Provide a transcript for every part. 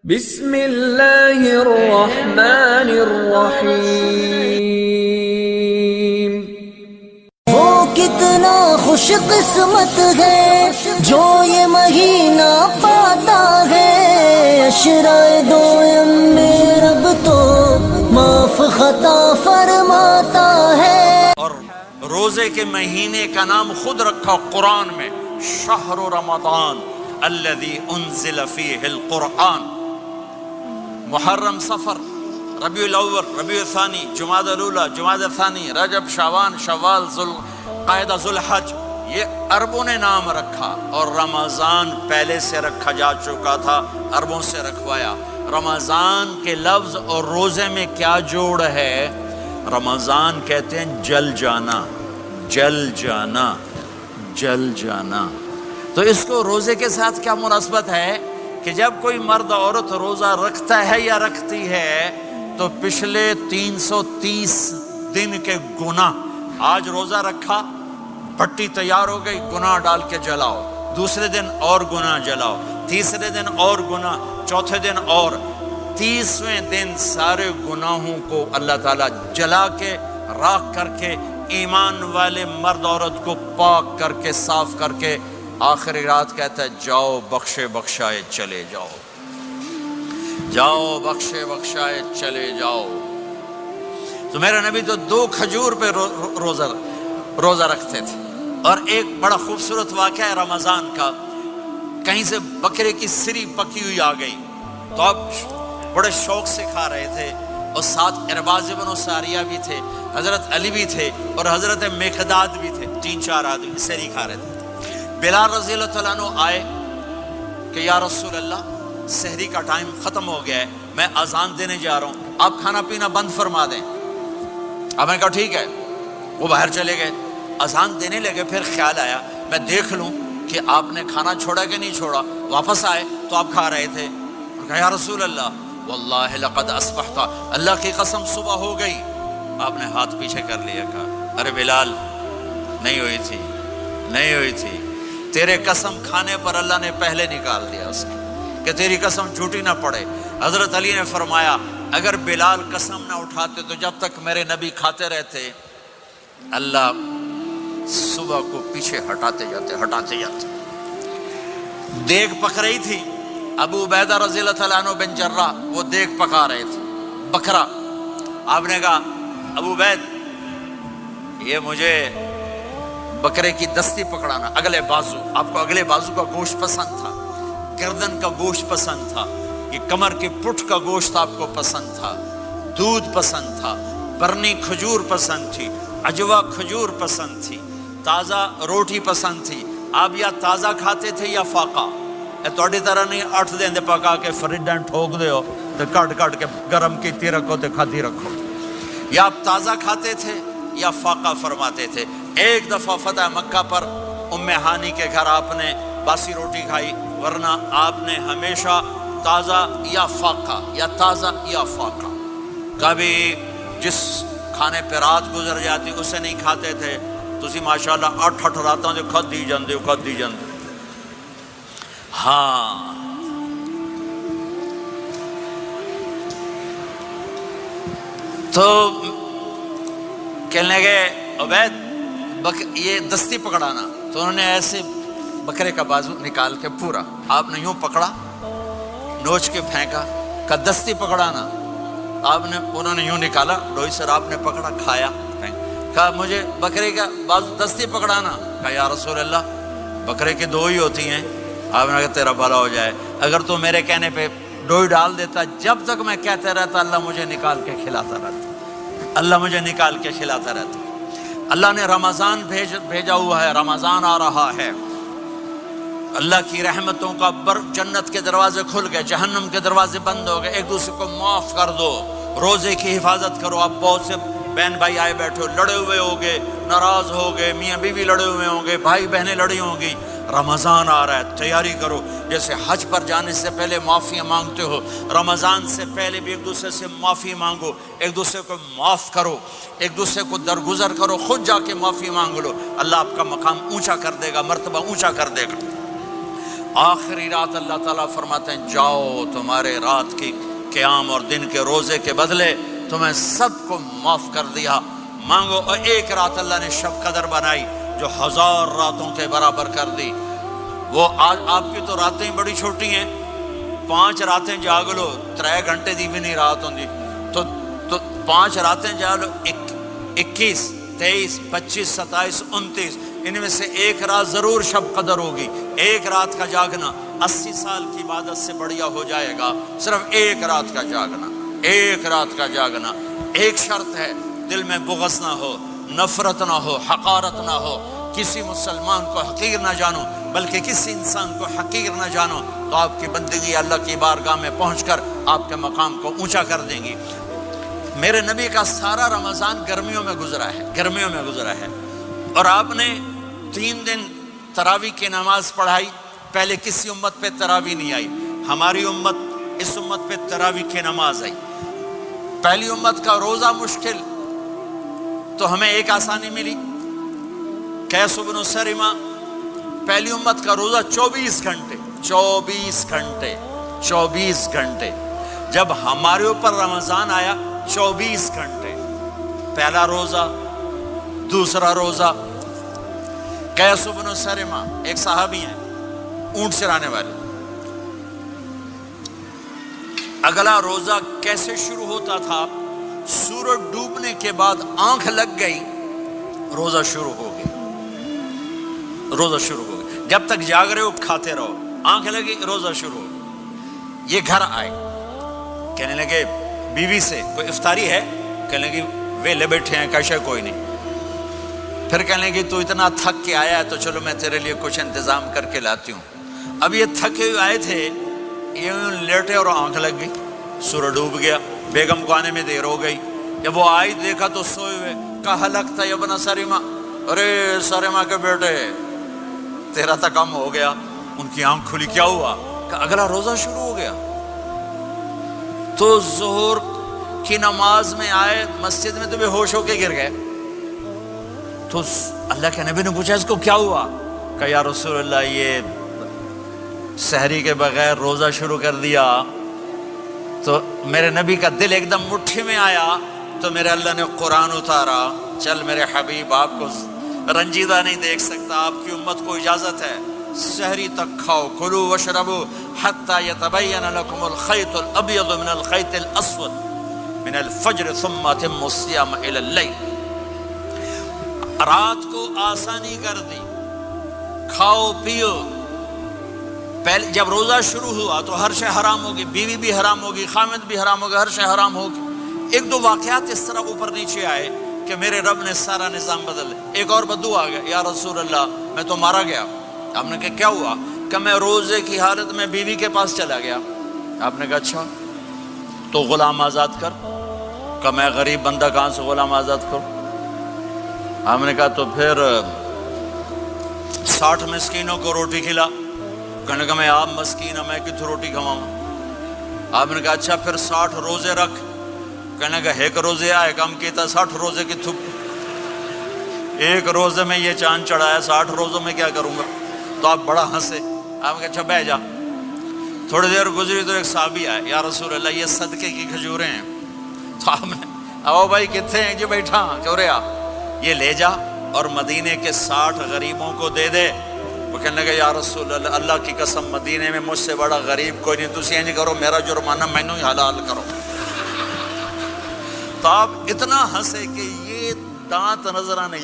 بسم اللہ الرحمن الرحیم۔ وہ کتنا خوش قسمت ہے جو یہ مہینہ پاتا ہے، عشرۂ دوم میں رب تو معاف خطا فرماتا ہے۔ اور روزے کے مہینے کا نام خود رکھا قرآن میں، شہر رمضان الذی انزل فیہ القرآن۔ محرم، صفر، ربیع الاول، ربیع الثانی، جمادی الاولی، جمادی الثانی، رجب، شعبان، شوال، ذوالقعدہ، ذوالحج، یہ عربوں نے نام رکھا، اور رمضان پہلے سے رکھا جا چکا تھا، عربوں سے رکھوایا۔ رمضان کے لفظ اور روزے میں کیا جوڑ ہے؟ رمضان کہتے ہیں جل جانا، جل جانا، جل جانا۔ تو اس کو روزے کے ساتھ کیا مناسبت ہے کہ جب کوئی مرد عورت روزہ رکھتا ہے یا رکھتی ہے تو پچھلے 330 دن کے گناہ، آج روزہ رکھا، بھٹی تیار ہو گئی، گناہ ڈال کے جلاؤ، دوسرے دن اور گناہ جلاؤ، تیسرے دن اور گناہ، چوتھے دن اور، 30ویں دن سارے گناہوں کو اللہ تعالیٰ جلا کے، راکھ کر کے، ایمان والے مرد عورت کو پاک کر کے، صاف کر کے، آخری رات کہتا ہے جاؤ بخشے بخشائے چلے جاؤ، جاؤ بخشے بخشائے چلے جاؤ۔ تو میرا نبی تو 2 کھجور پہ روزہ رکھتے تھے۔ اور ایک بڑا خوبصورت واقعہ ہے رمضان کا، کہیں سے بکرے کی سری پکی ہوئی آ گئی تو اب بڑے شوق سے کھا رہے تھے، اور ساتھ ارباز بن ساریہ بھی تھے، حضرت علی بھی تھے، اور حضرت مقداد بھی تھے، 3-4 آدمی سری کھا رہے تھے۔ بلال رضی اللہ تعالیٰ عنہ آئے کہ یا رسول اللہ، سحری کا ٹائم ختم ہو گیا ہے، میں اذان دینے جا رہا ہوں، آپ کھانا پینا بند فرما دیں۔ اب میں کہا ٹھیک ہے، وہ باہر چلے گئے، اذان دینے لگے، پھر خیال آیا میں دیکھ لوں کہ آپ نے کھانا چھوڑا کہ نہیں چھوڑا۔ واپس آئے تو آپ کھا رہے تھے، کہا یا رسول اللہ واللہ لقد اصبحت، اللہ کی قسم صبح ہو گئی۔ آپ نے ہاتھ پیچھے کر لیا، کہا ارے بلال نہیں ہوئی تھی، نہیں ہوئی تھی، تیرے قسم کھانے پر اللہ نے پہلے نکال دیا اس کی، کہ تیری قسم جھوٹی نہ پڑے۔ حضرت علی نے فرمایا اگر بلال قسم نہ اٹھاتے تو جب تک میرے نبی کھاتے رہتے، اللہ صبح کو پیچھے ہٹاتے جاتے۔ دیگ پک رہی تھی، ابو عبیدہ رضی اللہ تعالیٰ عنہ بن جراح وہ دیگ پکا رہے تھے، بکرا۔ آپ نے کہا ابو عبید یہ مجھے بکرے کی دستی پکڑانا، اگلے بازو، آپ کو اگلے بازو کا گوشت پسند تھا، گردن کا گوشت پسند تھا، یہ کمر کے پٹھ کا گوشت آپ کو پسند تھا، دودھ پسند تھا، برنی کھجور پسند تھی، عجوا کھجور پسند تھی، تازہ روٹی پسند تھی۔ آپ یا تازہ کھاتے تھے یا فاقہ، توڑی طرح نہیں 8 دن دے پکا کے فریڈاں ٹھوک دے ہو تو کٹ کے گرم کیتی رکھو تو کھاتی رکھو، یا آپ تازہ کھاتے تھے یا فاقہ فرماتے تھے۔ ایک دفعہ فتح مکہ پر ام ہانی کے گھر آپ نے باسی روٹی کھائی، ورنہ آپ نے ہمیشہ تازہ یا فاقہ، یا تازہ یا فاقہ۔ کبھی جس کھانے پہ رات گزر جاتی اسے نہیں کھاتے تھے، تسی ماشاءاللہ 8 راتوں سے کھدی جاندے ہو۔ ہاں تو کہنے لگے عبید یہ دستی پکڑانا، تو انہوں نے ایسے بکرے کا بازو نکال کے پورا، آپ نے یوں پکڑا، نوچ کے پھینکا، کہا دستی پکڑانا، انہوں نے یوں نکالا ڈوئی سر، آپ نے پکڑا، کھایا، کہا مجھے بکرے کا بازو دستی پکڑانا، کہا یا رسول اللہ بکرے کی 2 ہی ہوتی ہیں۔ آپ نے کہا تیرا بھلا ہو جائے، اگر تو میرے کہنے پہ ڈوئی ڈال دیتا، جب تک میں کہتے رہتا اللہ مجھے نکال کے کھلاتا رہتا، اللہ مجھے نکال کے کھلاتا رہتا۔ اللہ نے رمضان بھیجا ہوا ہے، رمضان آ رہا ہے، اللہ کی رحمتوں کا جنت کے دروازے کھل گئے، جہنم کے دروازے بند ہو گئے، ایک دوسرے کو معاف کر دو، روزے کی حفاظت کرو۔ آپ بہت سے بہن بھائی آئے بیٹھے ہو، لڑے ہوئے ہوگے، ناراض ہو گئے، میاں بیوی لڑے ہوئے ہوں گے، بھائی بہنیں لڑی ہوں گی، رمضان آ رہا ہے، تیاری کرو۔ جیسے حج پر جانے سے پہلے معافیاں مانگتے ہو، رمضان سے پہلے بھی ایک دوسرے سے معافی مانگو، ایک دوسرے کو معاف کرو، ایک دوسرے کو درگزر کرو، خود جا کے معافی مانگ لو، اللہ آپ کا مقام اونچا کر دے گا، مرتبہ اونچا کر دے گا۔ آخری رات اللہ تعالیٰ فرماتے ہیں جاؤ تمہارے رات کی قیام اور دن کے روزے کے بدلے تمہیں سب کو معاف کر دیا، مانگو۔ اور ایک رات اللہ نے شب قدر بنائی جو 1000 راتوں کے برابر کر دی۔ وہ آج آپ کی تو راتیں بڑی چھوٹی ہیں، 5 راتیں جاگ لو 3 گھنٹے دی بھی نہیں رات ہوندی، تو 5 راتیں جاگ لو 21 23 25 27 29، ان میں سے ایک رات ضرور شب قدر ہوگی۔ ایک رات کا جاگنا 80 سال کی عبادت سے بڑھیا ہو جائے گا، صرف ایک رات کا جاگنا، ایک رات کا جاگنا۔ ایک شرط ہے، دل میں بغض نہ ہو، نفرت نہ ہو، حقارت نہ ہو، کسی مسلمان کو حقیر نہ جانو بلکہ کسی انسان کو حقیر نہ جانو، تو آپ کی بندگی اللہ کی بارگاہ میں پہنچ کر آپ کے مقام کو اونچا کر دیں گی۔ میرے نبی کا سارا رمضان گرمیوں میں گزرا ہے، گرمیوں میں گزرا ہے، اور آپ نے 3 دن تراویح کی نماز پڑھائی۔ پہلے کسی امت پہ تراویح نہیں آئی، ہماری امت، اس امت پہ تراویح کی نماز آئی۔ پہلی امت کا روزہ مشکل، تو ہمیں ایک آسانی ملی، قیس بن سرمہ، پہلی امت کا روزہ 24 گھنٹے 24 گھنٹے 24 گھنٹے، جب ہمارے اوپر رمضان آیا 24 گھنٹے، پہلا روزہ، دوسرا روزہ۔ قیس بن سرمہ ایک صحابی ہیں، اونٹ چرانے والے۔ اگلا روزہ کیسے شروع ہوتا تھا؟ سورج ڈوبنے کے بعد آنکھ لگ گئی، روزہ شروع ہو گیا، روزہ شروع ہو گیا۔ جب تک جاگ رہے ہو کھاتے رہو، آنکھ لگی روزہ شروع ہو گیا۔ یہ گھر آئے، کہنے لگے بیوی سے کوئی افطاری ہے؟ کہنے لگے ویلے بیٹھے ہیں، کیسے کوئی نہیں۔ پھر کہنے لگے تو اتنا تھک کے آیا ہے تو چلو میں تیرے لیے کچھ انتظام کر کے لاتی ہوں۔ اب یہ تھکے ہوئے آئے تھے، یہ لیٹے اور آنکھ لگ گئی، سورج ڈوب گیا، بیگم کو آنے میں دیر ہو گئی۔ جب وہ آئی دیکھا تو سوئے ہوئے، کہا لگتا ہے ابن سرمہ، ارے سرمہ کے بیٹے تیرا تو کم ہو گیا۔ ان کی آنکھ کھلی، کیا ہوا؟ کہ اگلا روزہ شروع ہو گیا۔ تو ظہر کی نماز میں آئے مسجد میں تو بے ہوش ہو کے گر گئے۔ تو اللہ کے نبی نے پوچھا اس کو کیا ہوا؟ کہ یا رسول اللہ یہ سحری کے بغیر روزہ شروع کر دیا۔ تو میرے نبی کا دل ایک دم مٹھی میں آیا، تو میرے اللہ نے قرآن اتارا، چل میرے حبیب آپ کو رنجیدہ نہیں دیکھ سکتا، آپ کی امت کو اجازت ہے سحری تک کھاؤ، کلوا واشربوا حتی یتبین لکم الخیط الابیض من الخیط الاسود من الفجر ثم اتموا الصیام الی اللیل۔ رات کو آسانی کر دی، کھاؤ پیو۔ پہلے جب روزہ شروع ہوا تو ہر شے حرام ہوگی، بیوی بھی حرام ہوگی، خامد بھی حرام ہوگا، ہر شے حرام ہوگی۔ ایک دو واقعات اس طرح اوپر نیچے آئے کہ میرے رب نے سارا نظام بدل دیا۔ ایک اور بدو آ گیا، یا رسول اللہ میں تو مارا گیا۔ آپ نے کہا کیا ہوا؟ کہ میں روزے کی حالت میں بیوی کے پاس چلا گیا۔ آپ نے کہا اچھا تو غلام آزاد کر۔ کہ میں غریب بندہ کہاں سے غلام آزاد کروں؟ آپ نے کہا تو پھر 60 مسکینوں کو روٹی کھلا۔ کہنے کا میں آپ مسکین ہوں، میں کتوں روٹی کھواؤں؟ آپ نے کہا اچھا پھر 60 روزے رکھ۔ کہنے کا ایک روزے آئے کم کیتا، 60 روزے کی تھپ، ایک روزے میں یہ چاند چڑھایا، 60 روزوں میں کیا کروں گا؟ تو آپ بڑا ہنسے۔ آپ نے کہا اچھا بہ جا۔ تھوڑی دیر گزری تو ایک صحابی آئے، یا رسول اللہ یہ صدقے کی کھجوریں ہیں۔ تو آپ نے او بھائی کتنے ہیں؟ جی بیٹھا چورے آ، یہ لے جا اور مدینے کے 60 غریبوں کو دے دے۔ وہ کہنے لگا یا رسول اللہ اللہ کی قسم مدینے میں مجھ سے بڑا غریب کوئی نہیں، تسی یہ نہیں کرو، میرا جرمانہ مینوں ہی حلال کرو۔ تو آپ اتنا ہنسے کہ یہ دانت نظر آنے،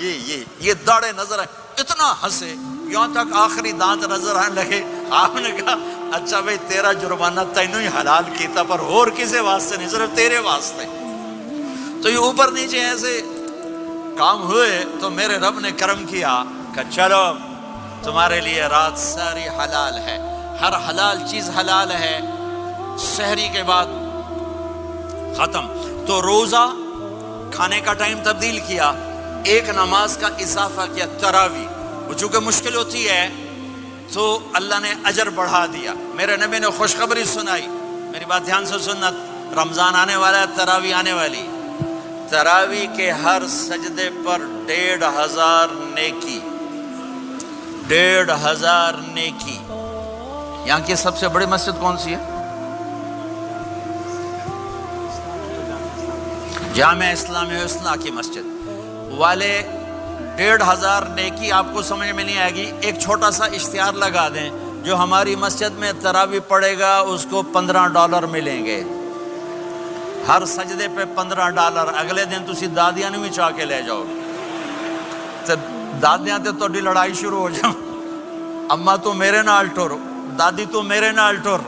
یہ داڑے نظر آئے، اتنا ہنسے یہاں تک آخری دانت نظر آنے لگے۔ آپ نے کہا اچھا بھائی تیرا جرمانہ تینوں ہی حلال کیتا، پر اور کسی واسطے نہیں، صرف تیرے واسطے۔ تو یہ اوپر نیچے ایسے کام ہوئے تو میرے رب نے کرم کیا کہ چلو تمہارے لیے رات ساری حلال ہے، ہر حلال چیز حلال ہے۔ سحری کے بعد ختم، تو روزہ کھانے کا ٹائم تبدیل کیا، ایک نماز کا اضافہ کیا، تراویح۔ وہ چونکہ مشکل ہوتی ہے تو اللہ نے اجر بڑھا دیا۔ میرے نبی نے خوشخبری سنائی، میری بات دھیان سے سننا، رمضان آنے والا ہے، تراویح آنے والی۔ تراویح کے ہر سجدے پر 1500 نیکی، 1500 نیکی۔ یہاں کی سب سے بڑی مسجد کون سی ہے؟ جامع اسلامی حسنہ کی مسجد والے 1500 نیکی آپ کو سمجھ میں نہیں آئے گی. ایک چھوٹا سا اشتہار لگا دیں، جو ہماری مسجد میں تراویح پڑھے گا اس کو $15 ملیں گے، ہر سجدے پہ $15. اگلے دن تسی دادیاں نہیں چاہ کے لے جاؤ، دادیاں تے تہاڈی لڑائی شروع ہو جاؤ، اما تو میرے نال ٹر، دادی تو میرے نال ٹر.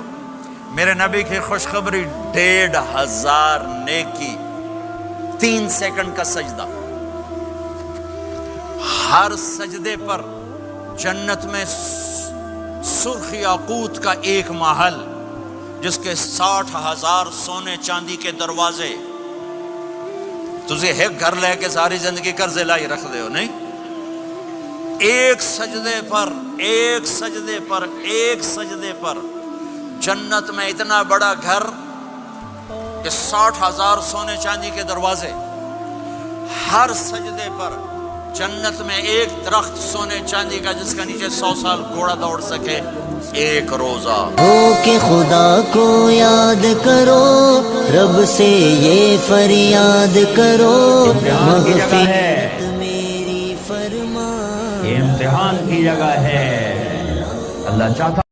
میرے نبی کی خوشخبری 1500 نیکی، 3 سیکنڈ کا سجدہ. ہر سجدے پر جنت میں سرخ یاقوت کا ایک محل جس کے 60,000 سونے چاندی کے دروازے. تجھے ایک گھر لے کے ساری زندگی قرضے لائی رکھ دے ہو نہیں؟ ایک سجدے پر جنت میں اتنا بڑا گھر کہ 60,000 سونے چاندی کے دروازے. ہر سجدے پر جنت میں ایک درخت سونے چاندی کا جس کا نیچے 100 سال گھوڑا دوڑ سکے. ایک روزہ ہو کہ خدا کو یاد کرو، رب سے یہ فریاد کرو، مغفرت میری فرما. یہ امتحان کی جگہ ہے. اللہ چاہتا